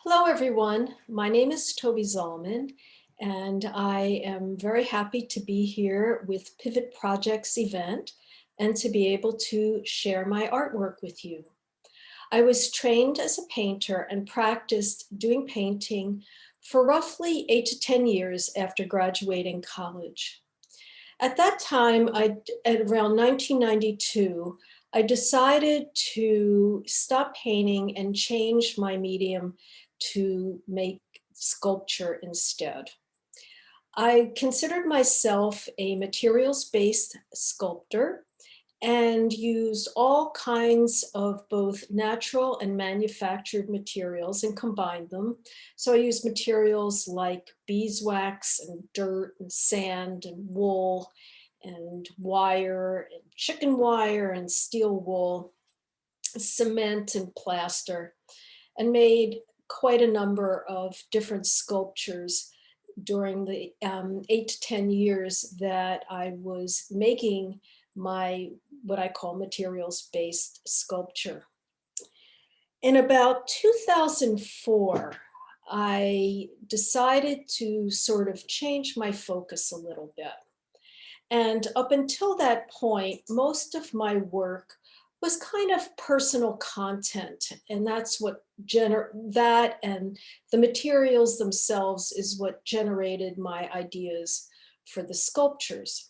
Hello, everyone. My name is Toby Zallman, and I am very happy to be here with Pivot Project's event and to be able to share my artwork with you. I was trained as a painter and practiced doing painting for roughly 8 to 10 years after graduating college. At that time, at around 1992, I decided to stop painting and change my medium to make sculpture instead. I considered myself a materials-based sculptor and used all kinds of both natural and manufactured materials and combined them. So I used materials like beeswax and dirt and sand and wool and wire and chicken wire and steel wool, cement and plaster, and made quite a number of different sculptures during the 8 to 10 years that I was making my what I call materials-based sculpture. In about 2004, I decided to sort of change my focus a little bit. And up until that point, most of my work was kind of personal content. And that's that and the materials themselves is what generated my ideas for the sculptures.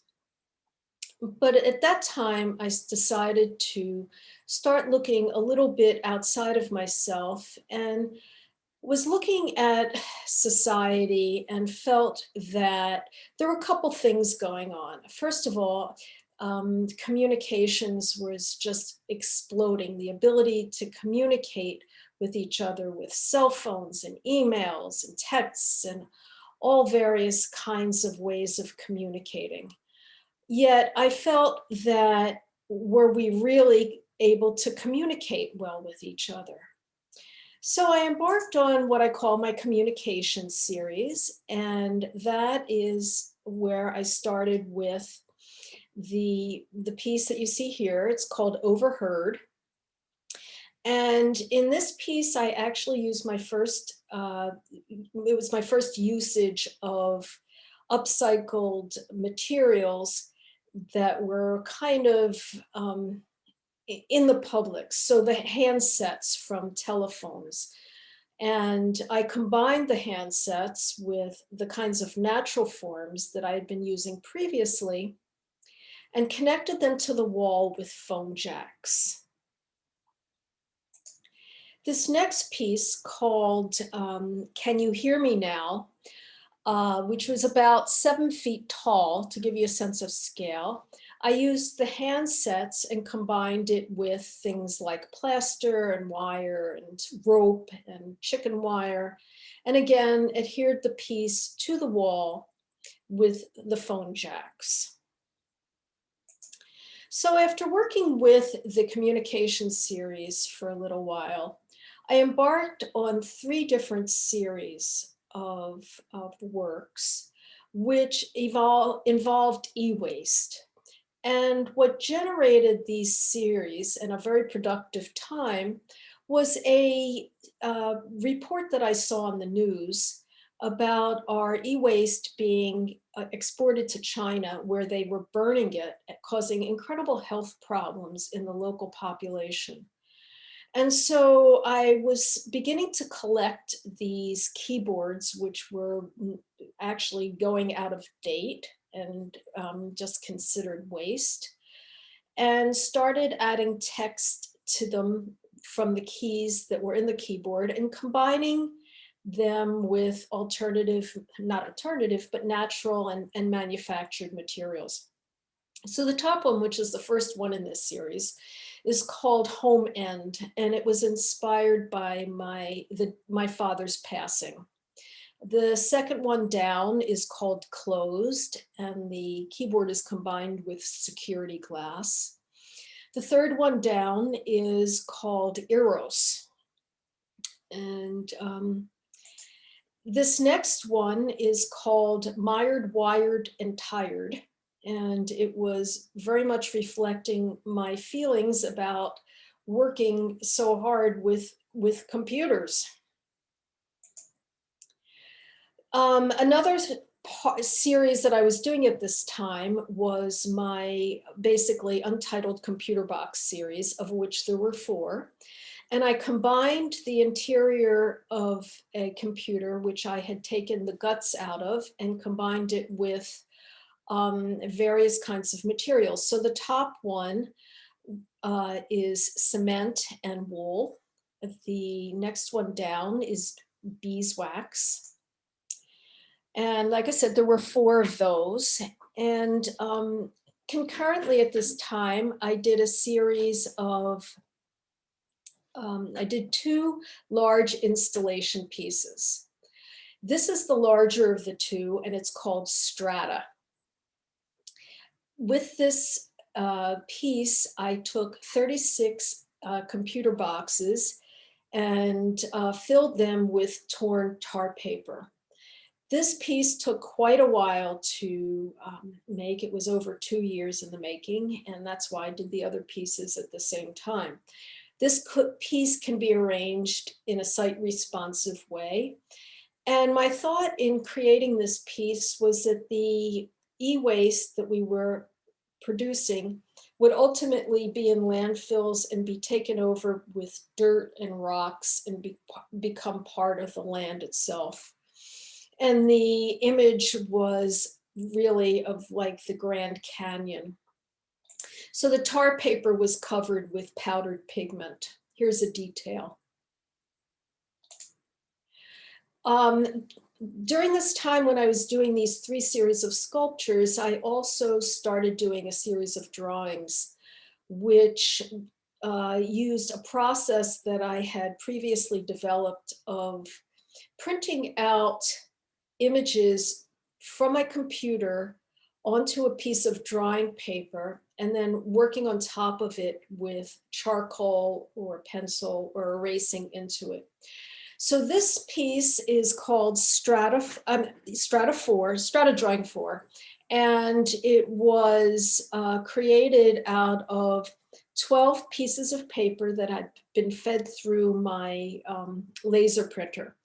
But at that time, I decided to start looking a little bit outside of myself and was looking at society and felt that there were a couple things going on. First of all, communications was just exploding. The ability to communicate with each other with cell phones and emails and texts and all various kinds of ways of communicating. Yet I felt that were we really able to communicate well with each other? So I embarked on what I call my communication series, and that is where I started with the piece that you see here. It's called Overheard. And in this piece, I actually used it was my first usage of upcycled materials that were kind of in the public. So the handsets from telephones. And I combined the handsets with the kinds of natural forms that I had been using previously and connected them to the wall with phone jacks. This next piece called Can You Hear Me Now? Which was about 7 feet tall to give you a sense of scale. I used the handsets and combined it with things like plaster and wire and rope and chicken wire. And again, adhered the piece to the wall with the phone jacks. So after working with the communication series for a little while, I embarked on 3 different series of works, which involved e-waste. And what generated these series in a very productive time was a report that I saw on the news about our e-waste being exported to China, where they were burning it, causing incredible health problems in the local population. And so I was beginning to collect these keyboards, which were actually going out of date and just considered waste, and started adding text to them from the keys that were in the keyboard and combining them with not alternative, but natural and manufactured materials. So the top one, which is the first one in this series, is called Home End, and it was inspired by my father's passing. The second one down is called Closed, and the keyboard is combined with security glass. The third one down is called Eros. And this next one is called Mired, Wired, and Tired. And it was very much reflecting my feelings about working so hard with computers. Another series that I was doing at this time was my basically untitled computer box series, of which there were 4. And I combined the interior of a computer, which I had taken the guts out of, and combined it with various kinds of materials. So the top one is cement and wool. The next one down is beeswax. And like I said, there were 4 of those. And concurrently at this time, I did a series of, I did 2 large installation pieces. This is the larger of the 2, and it's called Strata. With this piece, I took 36 computer boxes and filled them with torn tar paper. This piece took quite a while to make. It was over 2 years in the making, and that's why I did the other pieces at the same time. This piece can be arranged in a site-responsive way. And my thought in creating this piece was that the e-waste that we were producing would ultimately be in landfills and be taken over with dirt and rocks and become part of the land itself. And the image was really of like the Grand Canyon. So the tar paper was covered with powdered pigment. Here's a detail. During this time when I was doing these 3 series of sculptures, I also started doing a series of drawings, which used a process that I had previously developed of printing out images from my computer onto a piece of drawing paper and then working on top of it with charcoal or pencil or erasing into it. So this piece is called Strata Drawing 4, and it was created out of 12 pieces of paper that had been fed through my laser printer.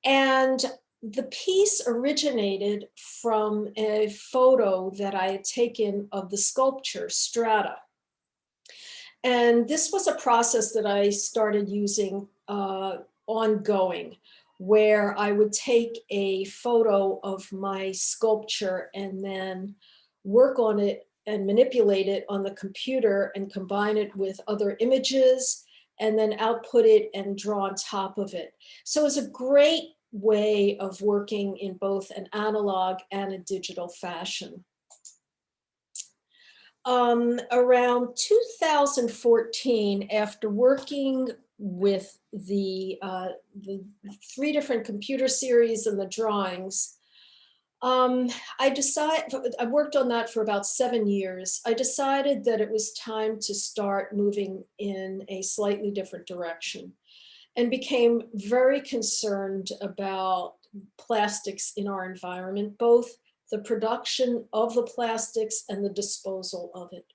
And the piece originated from a photo that I had taken of the sculpture Strata. And this was a process that I started using ongoing, where I would take a photo of my sculpture and then work on it and manipulate it on the computer and combine it with other images and then output it and draw on top of it. So it was a great way of working in both an analog and a digital fashion. Around 2014, after working with the 3 different computer series and the drawings, I worked on that for about 7 years. I decided that it was time to start moving in a slightly different direction and became very concerned about plastics in our environment, both the production of the plastics and the disposal of it.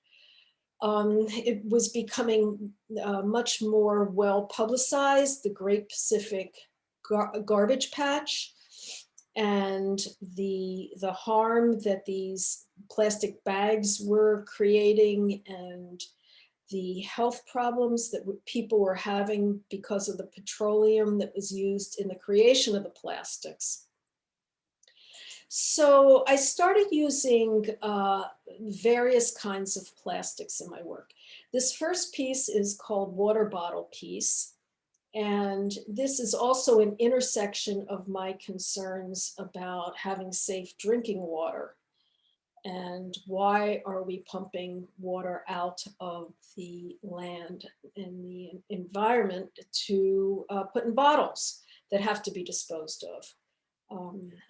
It was becoming much more well publicized, the Great Pacific Garbage Patch, and the harm that these plastic bags were creating, and the health problems that people were having because of the petroleum that was used in the creation of the plastics. So I started using various kinds of plastics in my work. This first piece is called Water Bottle Piece. And this is also an intersection of my concerns about having safe drinking water. And why are we pumping water out of the land and the environment to put in bottles that have to be disposed of? I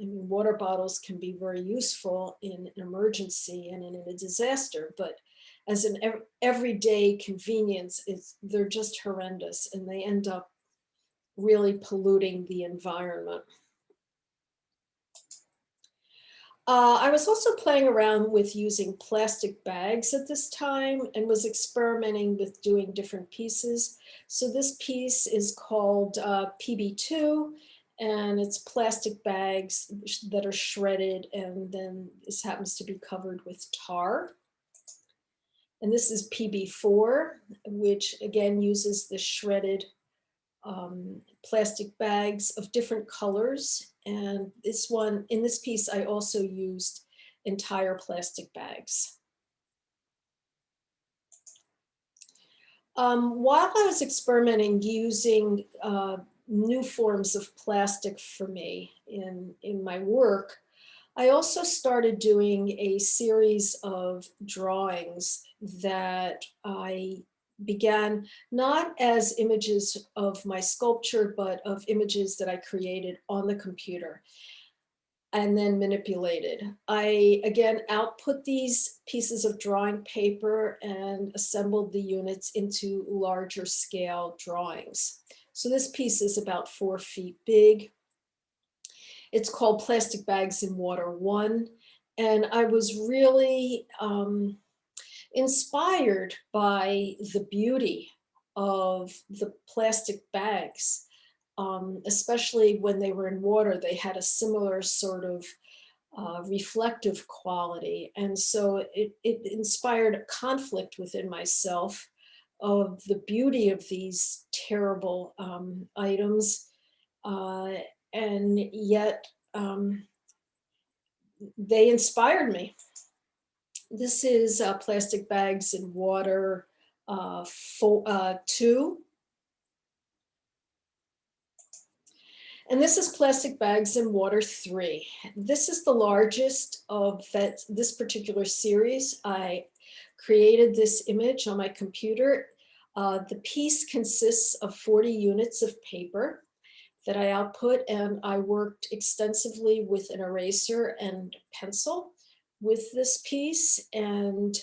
mean, water bottles can be very useful in an emergency and in a disaster, but as an everyday convenience, they're just horrendous, and they end up really polluting the environment. I was also playing around with using plastic bags at this time and was experimenting with doing different pieces. So this piece is called PB2, and it's plastic bags that are shredded, and then this happens to be covered with tar. And this is PB4, which again uses the shredded plastic bags of different colors. And this one, in this piece, I also used entire plastic bags. While I was experimenting using new forms of plastic for me in my work, I also started doing a series of drawings that I began not as images of my sculpture, but of images that I created on the computer and then manipulated. I again output these pieces of drawing paper and assembled the units into larger scale drawings. So this piece is about 4 feet big. It's called Plastic Bags in Water 1. And I was really inspired by the beauty of the plastic bags, especially when they were in water. They had a similar sort of reflective quality. And so it inspired a conflict within myself of the beauty of these terrible items, and yet they inspired me. This is Plastic Bags in Water 2. And this is Plastic Bags in Water 3. This is the largest of this particular series. I created this image on my computer. The piece consists of 40 units of paper that I output, and I worked extensively with an eraser and pencil with this piece. And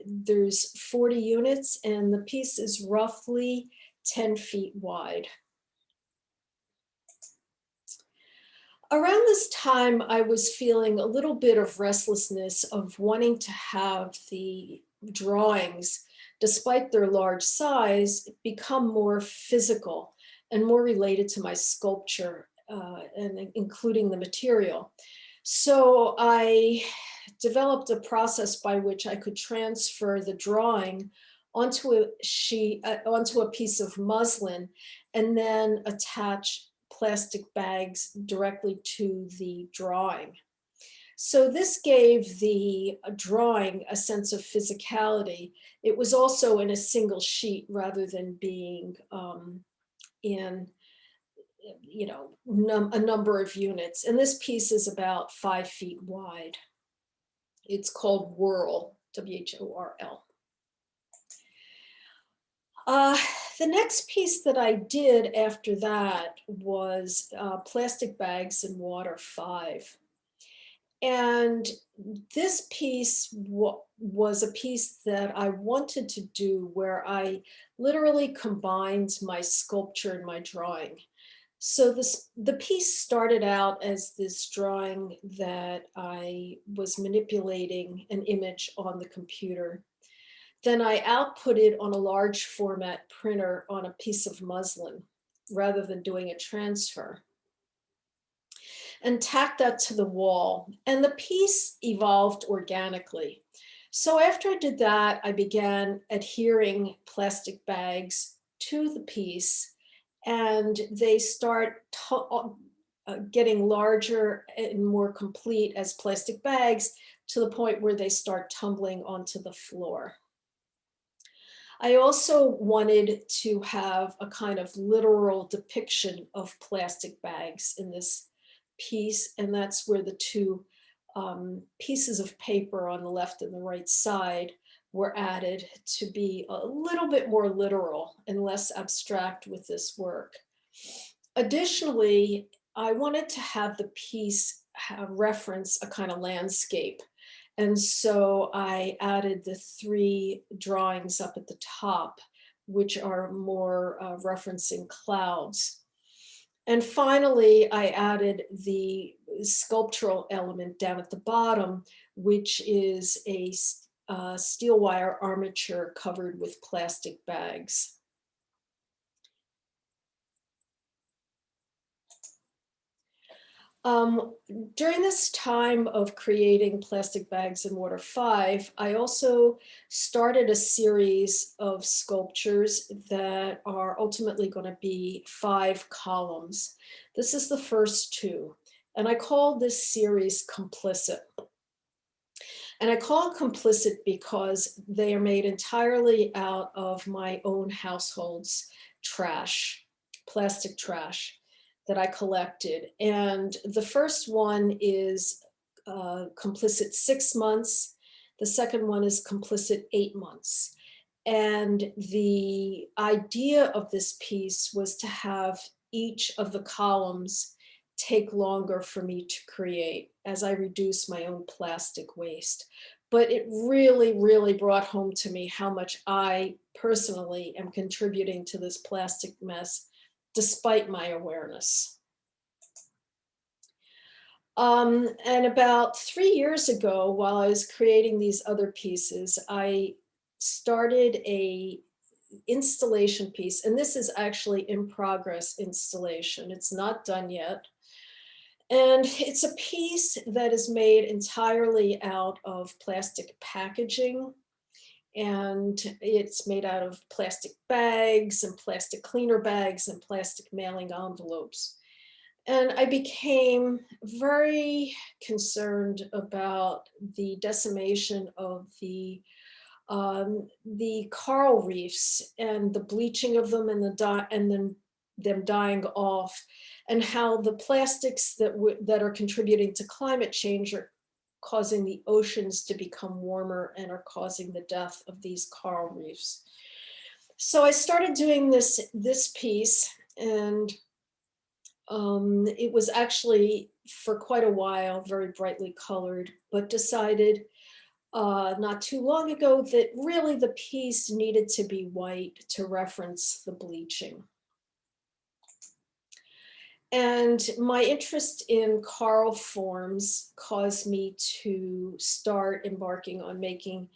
there's 40 units, and the piece is roughly 10 feet wide. Around this time, I was feeling a little bit of restlessness of wanting to have the drawings, despite their large size, become more physical and more related to my sculpture, and including the material. So I developed a process by which I could transfer the drawing onto a piece of muslin, and then attach plastic bags directly to the drawing. So this gave the drawing a sense of physicality. It was also in a single sheet rather than being in a number of units. And this piece is about 5 feet wide. It's called Whirl, W-H-O-R-L. The next piece that I did after that was Plastic Bags in Water 5. And this piece was a piece that I wanted to do where I literally combined my sculpture and my drawing. So the piece started out as this drawing that I was manipulating an image on the computer. Then I output it on a large format printer on a piece of muslin rather than doing a transfer, and tacked that to the wall. And the piece evolved organically. So after I did that, I began adhering plastic bags to the piece, and they start getting larger and more complete as plastic bags, to the point where they start tumbling onto the floor. I also wanted to have a kind of literal depiction of plastic bags in this piece, and that's where the two pieces of paper on the left and the right side were added to be a little bit more literal and less abstract with this work. Additionally, I wanted to have the piece reference a kind of landscape. And so I added the 3 drawings up at the top, which are more referencing clouds. And finally, I added the sculptural element down at the bottom, which is a steel wire armature covered with plastic bags. Um, During this time of creating Plastic Bags in Water 5, I also started a series of sculptures that are ultimately going to be 5 columns. This is the first 2, and I call this series Complicit. And I call it Complicit because they are made entirely out of my own household's trash, plastic trash that I collected. And the first one is Complicit 6 months. The second one is Complicit 8 months. And the idea of this piece was to have each of the columns take longer for me to create as I reduce my own plastic waste. But it really, really brought home to me how much I personally am contributing to this plastic mess, despite my awareness. And about 3 years ago, while I was creating these other pieces, I started a installation piece, and this is actually in progress installation. It's not done yet. And it's a piece that is made entirely out of plastic packaging. And it's made out of plastic bags and plastic cleaner bags and plastic mailing envelopes. And I became very concerned about the decimation of the coral reefs and the bleaching of them and then them dying off, and how the plastics that are contributing to climate change are causing the oceans to become warmer and are causing the death of these coral reefs. So I started doing this piece, and it was actually for quite a while very brightly colored, but decided not too long ago that really the piece needed to be white to reference the bleaching. And my interest in coral forms caused me to start embarking on making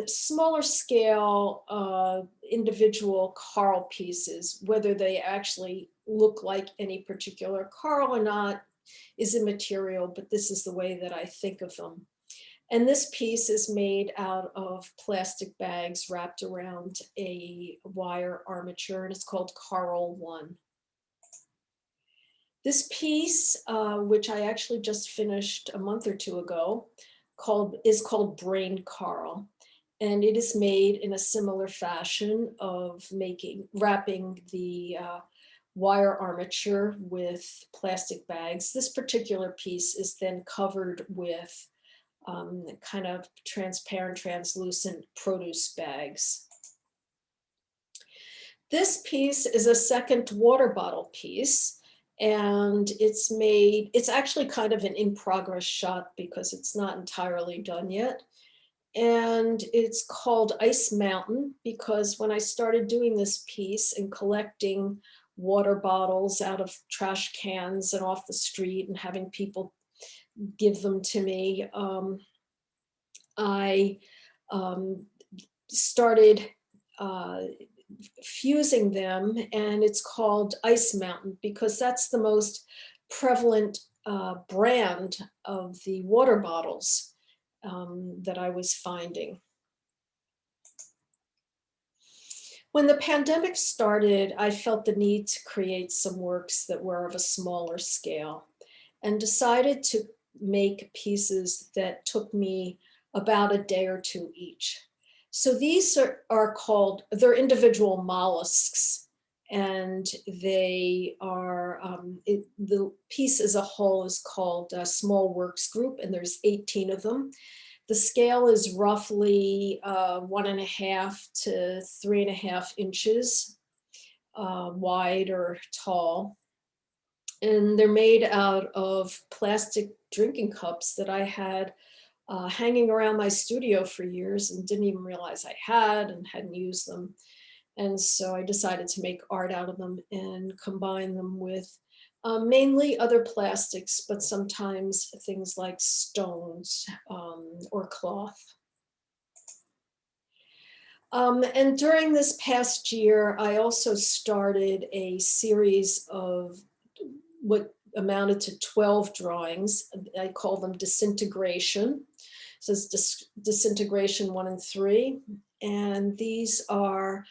smaller scale individual coral pieces. Whether they actually look like any particular coral or not is immaterial, but this is the way that I think of them. And this piece is made out of plastic bags wrapped around a wire armature, and it's called Coral 1. This piece, which I actually just finished a month or 2 ago, is called Brain Coral. And it is made in a similar fashion of wrapping the wire armature with plastic bags. This particular piece is then covered with kind of transparent, translucent produce bags. This piece is a second water bottle piece, and it's actually kind of an in-progress shot because it's not entirely done yet. And it's called Ice Mountain because when I started doing this piece and collecting water bottles out of trash cans and off the street and having people give them to me, I started fusing them, and it's called Ice Mountain because that's the most prevalent brand of the water bottles that I was finding. When the pandemic started, I felt the need to create some works that were of a smaller scale and decided to make pieces that took me about a day or 2 each. So these they're individual mollusks, and they are, the piece as a whole is called a Small Works Group, and there's 18 of them. The scale is roughly 1.5 to 3.5 inches wide or tall. And they're made out of plastic drinking cups that I had hanging around my studio for years and didn't even realize I had and hadn't used them. And so I decided to make art out of them and combine them with mainly other plastics, but sometimes things like stones or cloth. And during this past year, I also started a series of what amounted to 12 drawings. I call them disintegration. So it's disintegration 1 and 3. And these are,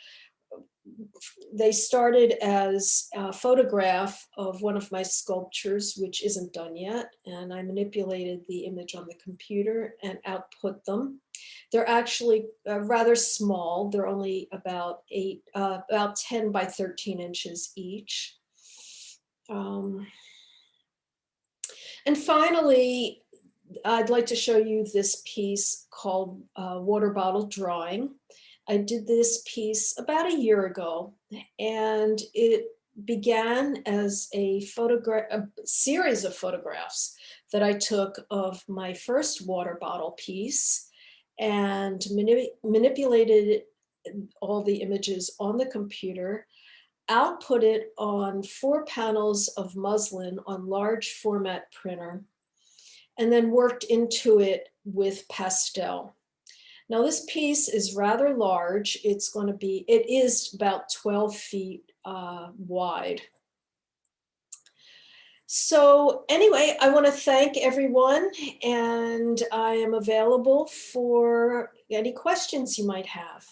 they started as a photograph of one of my sculptures, which isn't done yet. And I manipulated the image on the computer and output them. They're actually rather small. They're only about 10 by 13 inches each. And finally, I'd like to show you this piece called Water Bottle Drawing. I did this piece about a year ago, and it began as a series of photographs that I took of my first water bottle piece and manipulated all the images on the computer, output it on 4 panels of muslin on large format printer, and then worked into it with pastel. Now this piece is rather large. It is about 12 feet wide. So anyway, I want to thank everyone, and I am available for any questions you might have.